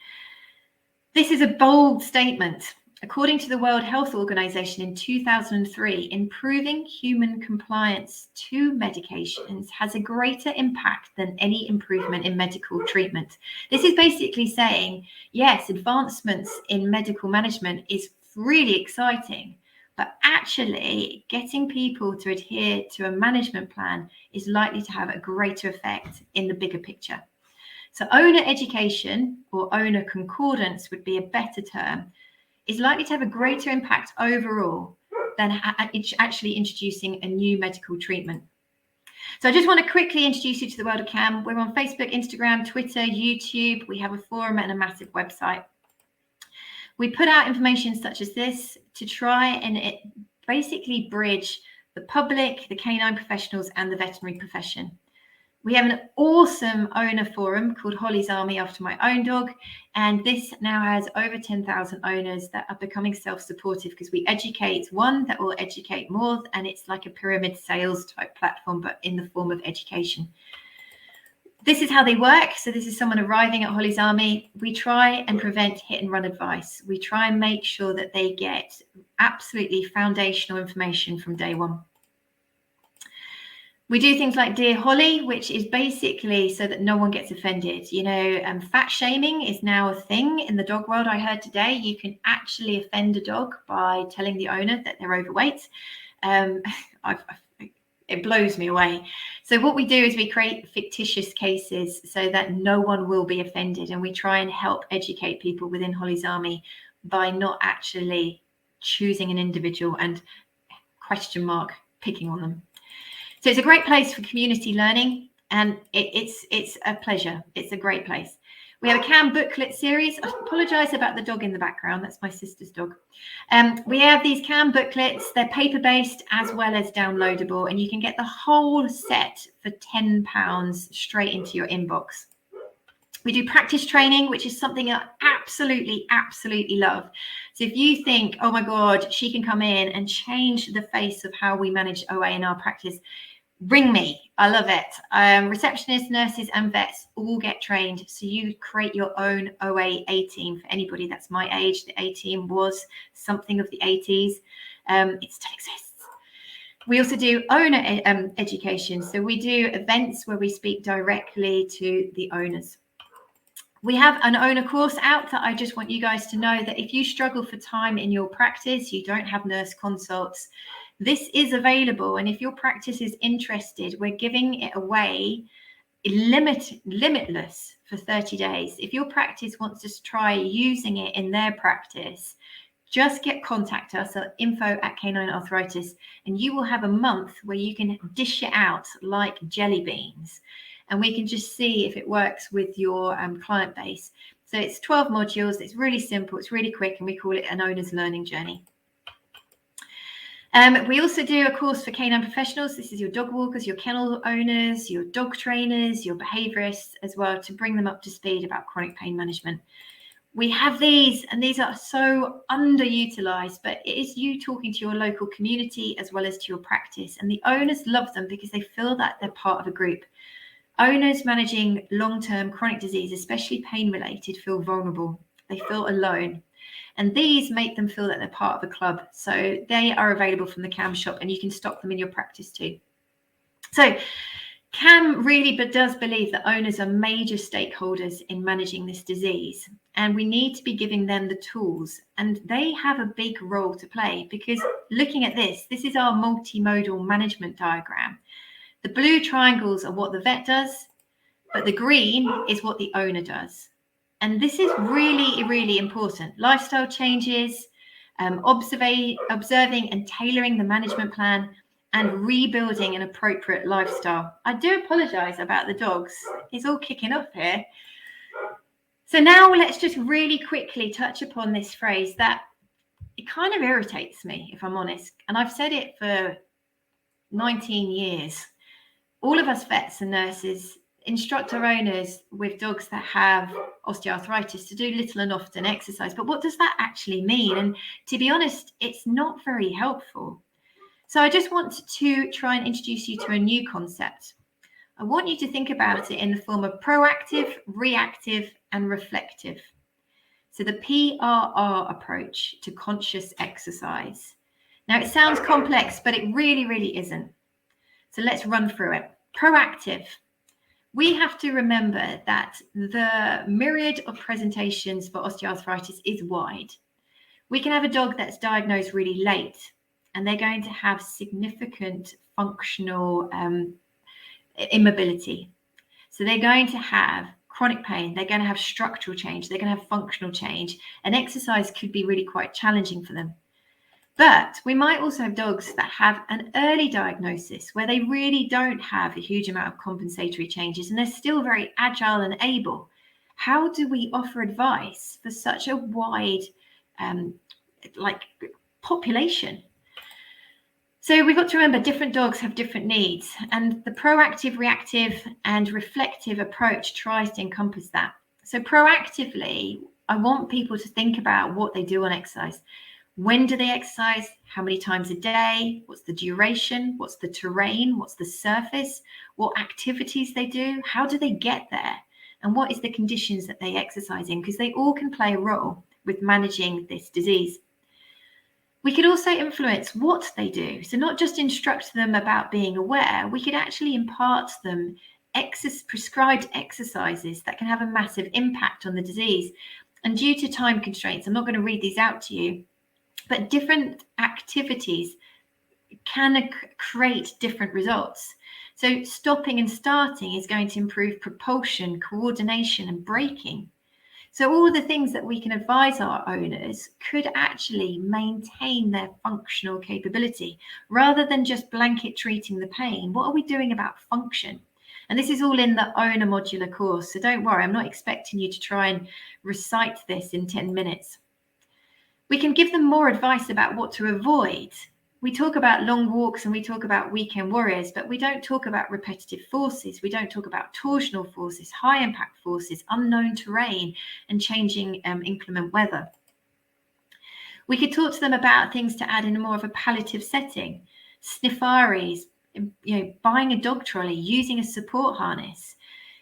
This is a bold statement. According to the World Health Organization in 2003, improving human compliance to medications has a greater impact than any improvement in medical treatment. This is basically saying, yes, advancements in medical management is really exciting, but actually getting people to adhere to a management plan is likely to have a greater effect in the bigger picture. So owner education, or owner concordance would be a better term, is likely to have a greater impact overall than actually introducing a new medical treatment. So I just want to quickly introduce you to the world of CAM. We're on Facebook, Instagram, Twitter, YouTube. We have a forum and a massive website. We put out information such as this to try and basically bridge the public, the canine professionals, and the veterinary profession. We have an awesome owner forum called Holly's Army after my own dog. And this now has over 10,000 owners that are becoming self-supportive because we educate one that will educate more. And it's like a pyramid sales type platform, but in the form of education. This is how they work. So this is someone arriving at Holly's Army. We try and prevent hit and run advice. We try and make sure that they get absolutely foundational information from day one. We do things like Dear Holly, which is basically so that no one gets offended. You know, fat shaming is now a thing in the dog world. I heard today you can actually offend a dog by telling the owner that they're overweight. It blows me away. So what we do is we create fictitious cases so that no one will be offended. And we try and help educate people within Holly's Army by not actually choosing an individual and picking on them. So it's a great place for community learning, and it's a pleasure. It's a great place. We have a CAM booklet series. I apologize about the dog in the background. That's my sister's dog. We have these CAM booklets. They're paper-based as well as downloadable, and you can get the whole set for £10 straight into your inbox. We do practice training, which is something I absolutely, absolutely love. So if you think, oh my God, she can come in and change the face of how we manage OA in our practice, ring me. I love it. Receptionists, nurses, and vets all get trained. So you create your own OA A-team. For anybody that's my age, the A-team was something of the 80s. It still exists. We also do owner education. So we do events where we speak directly to the owners. We have an owner course out that I just want you guys to know that if you struggle for time in your practice, you don't have nurse consults, this is available. And if your practice is interested, we're giving it away limitless for 30 days. If your practice wants to try using it in their practice, just contact us at info@caninearthritis, and you will have a month where you can dish it out like jelly beans. And we can just see if it works with your client base. So it's 12 modules. It's really simple. It's really quick. And we call it an owner's learning journey. We also do a course for canine professionals. This is your dog walkers, your kennel owners, your dog trainers, your behaviorists as well, to bring them up to speed about chronic pain management. We have these, and these are so underutilized, but it is you talking to your local community as well as to your practice. And the owners love them because they feel that they're part of a group. Owners managing long-term chronic disease, especially pain-related, feel vulnerable. They feel alone. And these make them feel that they're part of a club. So they are available from the CAM shop, and you can stock them in your practice too. So CAM really does believe that owners are major stakeholders in managing this disease, and we need to be giving them the tools, and they have a big role to play, because looking at this is our multimodal management diagram. The blue triangles are what the vet does, but the green is what the owner does. And this is really, really important. Lifestyle changes, observing and tailoring the management plan, and rebuilding an appropriate lifestyle. I do apologize about the dogs. It's all kicking off here. So now let's just really quickly touch upon this phrase that it kind of irritates me, if I'm honest. And I've said it for 19 years. All of us vets and nurses instruct our owners with dogs that have osteoarthritis to do little and often exercise. But what does that actually mean? And to be honest, it's not very helpful. So I just want to try and introduce you to a new concept. I want you to think about it in the form of proactive, reactive, and reflective. So the PRR approach to conscious exercise. Now, it sounds complex, but it really, really isn't. So let's run through it. Proactive. We have to remember that the myriad of presentations for osteoarthritis is wide. We can have a dog that's diagnosed really late, and they're going to have significant functional immobility. So they're going to have chronic pain, they're going to have structural change, they're going to have functional change, and exercise could be really quite challenging for them. But we might also have dogs that have an early diagnosis where they really don't have a huge amount of compensatory changes and they're still very agile and able. How do we offer advice for such a wide population? So we've got to remember different dogs have different needs, and the proactive, reactive, and reflective approach tries to encompass that. So proactively, I want people to think about what they do on exercise. When do they exercise? How many times a day? What's the duration? What's the terrain? What's the surface? What activities they do? How do they get there? And what is the conditions that they exercise in? Because they all can play a role with managing this disease. We could also influence what they do. So not just instruct them about being aware, we could actually impart them prescribed exercises that can have a massive impact on the disease. And due to time constraints, I'm not going to read these out to you, but different activities can create different results. So stopping and starting is going to improve propulsion, coordination, and braking. So all of the things that we can advise our owners could actually maintain their functional capability rather than just blanket treating the pain. What are we doing about function? And this is all in the owner modular course. So don't worry, I'm not expecting you to try and recite this in 10 minutes. We can give them more advice about what to avoid. We talk about long walks and we talk about weekend warriors, but we don't talk about repetitive forces. We don't talk about torsional forces, high impact forces, unknown terrain, and changing inclement weather. We could talk to them about things to add in more of a palliative setting, sniffaries, buying a dog trolley, using a support harness.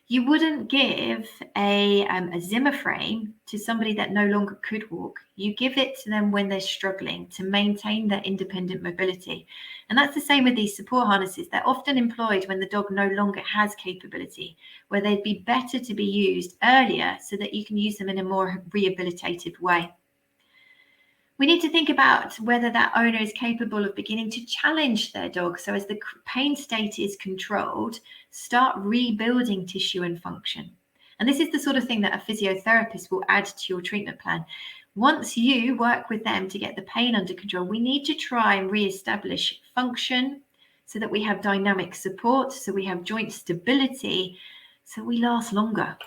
You wouldn't give a Zimmer frame to somebody that no longer could walk. You give it to them when they're struggling to maintain their independent mobility. And that's the same with these support harnesses. They're often employed when the dog no longer has capability, where they'd be better to be used earlier so that you can use them in a more rehabilitative way. We need to think about whether that owner is capable of beginning to challenge their dog. So as the pain state is controlled, start rebuilding tissue and function. And this is the sort of thing that a physiotherapist will add to your treatment plan. Once you work with them to get the pain under control, we need to try and reestablish function so that we have dynamic support, so we have joint stability, so we last longer.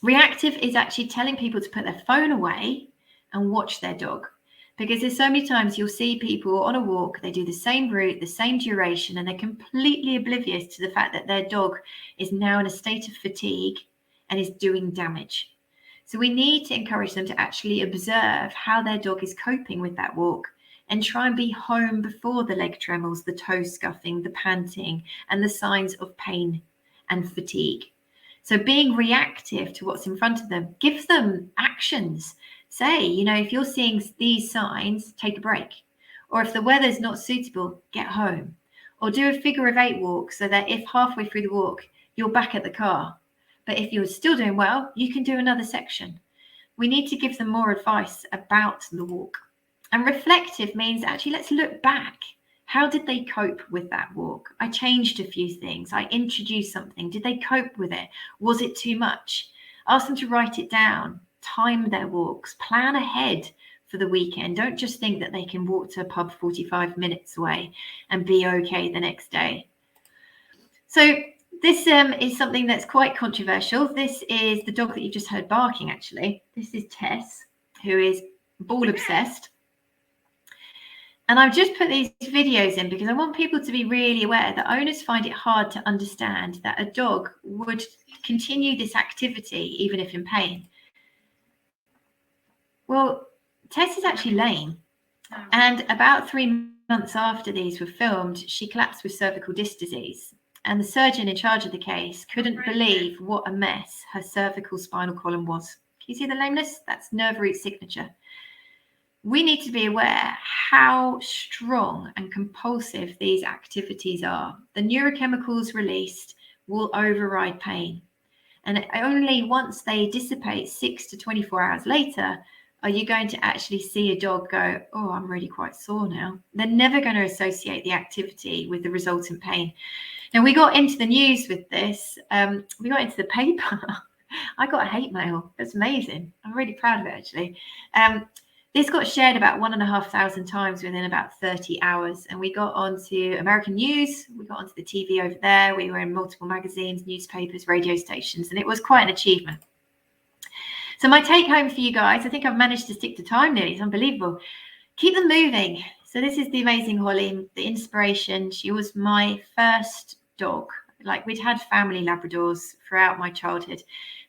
Reactive is actually telling people to put their phone away and watch their dog, because there's so many times you'll see people on a walk, they do the same route, the same duration, and they're completely oblivious to the fact that their dog is now in a state of fatigue and is doing damage. So we need to encourage them to actually observe how their dog is coping with that walk and try and be home before the leg tremors, the toe scuffing, the panting, and the signs of pain and fatigue. So being reactive to what's in front of them, give them actions. Say, if you're seeing these signs, take a break. Or if the weather's not suitable, get home. Or do a figure of 8 walk so that if halfway through the walk, you're back at the car. But if you're still doing well, you can do another section. We need to give them more advice about the walk. And reflective means actually let's look back. How did they cope with that walk? I changed a few things. I introduced something. Did they cope with it? Was it too much? Ask them to write it down, time their walks, plan ahead for the weekend. Don't just think that they can walk to a pub 45 minutes away and be okay the next day. So this is something that's quite controversial. This is the dog that you just heard barking, actually. This is Tess, who is ball obsessed. And I've just put these videos in because I want people to be really aware that owners find it hard to understand that a dog would continue this activity even if in pain. Well, Tess is actually lame. And about 3 months after these were filmed, she collapsed with cervical disc disease. And the surgeon in charge of the case couldn't believe what a mess her cervical spinal column was. Can you see the lameness? That's nerve root signature. We need to be aware how strong and compulsive these activities are. The neurochemicals released will override pain. And only once they dissipate 6 to 24 hours later, are you going to actually see a dog go, oh, I'm really quite sore now? They're never going to associate the activity with the resultant pain. Now, we got into the news with this. We got into the paper. I got a hate mail. That's amazing. I'm really proud of it, actually. This got shared about 1,500 times within about 30 hours. And we got onto American news. We got onto the TV over there. We were in multiple magazines, newspapers, radio stations, and it was quite an achievement. So my take home for you guys, I think I've managed to stick to time nearly. It's unbelievable. Keep them moving. So this is the amazing Holly, the inspiration. She was my first dog. Like, we'd had family Labradors throughout my childhood,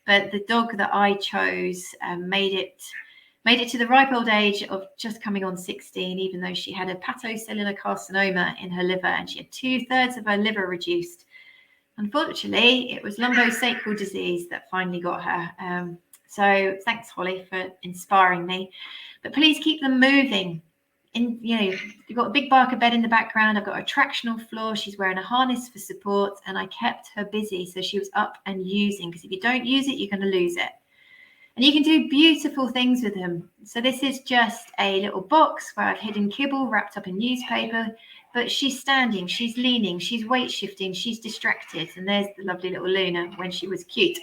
but the dog that I chose made it to the ripe old age of just coming on 16, even though she had a hepatocellular carcinoma in her liver and she had 2/3 of her liver reduced. Unfortunately, it was lumbosacral disease that finally got her. So thanks, Holly, for inspiring me. But please keep them moving. You've got a big Barker bed in the background. I've got a tractional floor. She's wearing a harness for support, and I kept her busy so she was up and using, because if you don't use it, you're going to lose it. And you can do beautiful things with them. So this is just a little box where I've hidden kibble wrapped up in newspaper, but she's standing, she's leaning, she's weight shifting, she's distracted. And there's the lovely little Luna when she was cute.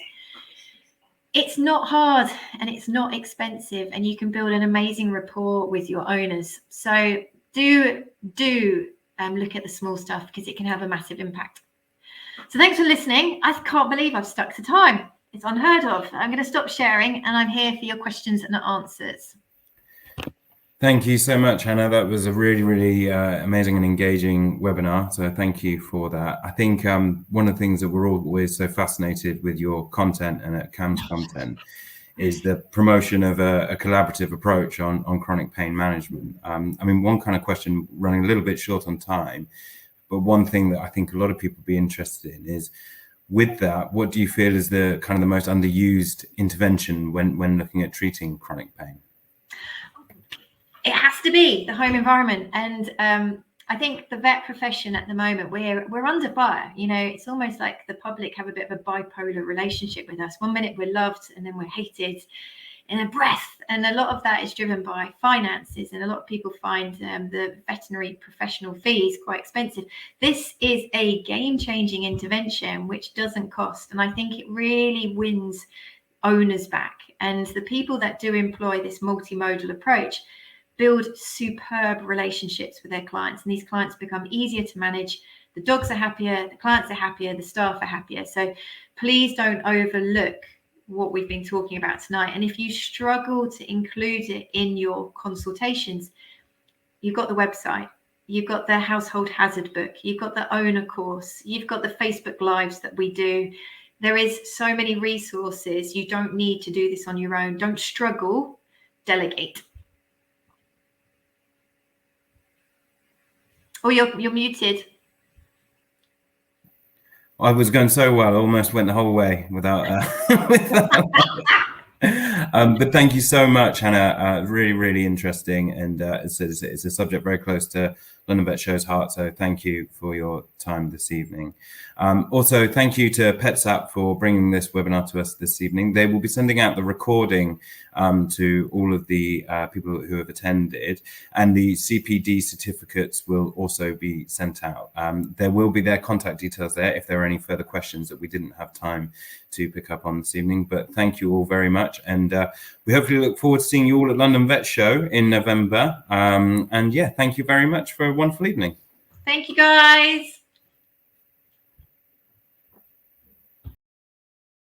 It's not hard and it's not expensive, and you can build an amazing rapport with your owners. So do look at the small stuff, because it can have a massive impact. So thanks for listening. I can't believe I've stuck to time. It's unheard of. I'm going to stop sharing, and I'm here for your questions and answers. Thank you so much, Hannah. That was a really, really amazing and engaging webinar. So thank you for that. I think one of the things that we're always so fascinated with your content and at CAM's content is the promotion of a collaborative approach on chronic pain management. I mean, one kind of question, running a little bit short on time, but one thing that I think a lot of people would be interested in is, with that, what do you feel is the kind of the most underused intervention when looking at treating chronic pain? It has to be the home environment. And I think the vet profession at the moment, we're under fire. It's almost like the public have a bit of a bipolar relationship with us. 1 minute we're loved and then we're hated in a breath. And a lot of that is driven by finances. And a lot of people find the veterinary professional fees quite expensive. This is a game-changing intervention which doesn't cost. And I think it really wins owners back. And the people that do employ this multimodal approach build superb relationships with their clients, and these clients become easier to manage. The dogs are happier, the clients are happier, the staff are happier. So please don't overlook what we've been talking about tonight. And if you struggle to include it in your consultations, you've got the website, you've got the household hazard book, you've got the owner course, you've got the Facebook lives that we do. There is so many resources. You don't need to do this on your own. Don't struggle, delegate. Oh, you're muted. I was going so well, I almost went the whole way without. But thank you so much, Hannah. Really, really interesting, and it's a subject very close to London Vet Show's heart. So thank you for your time this evening. Also, thank you to PetSap for bringing this webinar to us this evening. They will be sending out the recording to all of the people who have attended, and the CPD certificates will also be sent out. There will be their contact details there if there are any further questions that we didn't have time to pick up on this evening. But thank you all very much, and we hopefully look forward to seeing you all at London Vet Show in November. And yeah, thank you very much for a wonderful evening. Thank you, guys.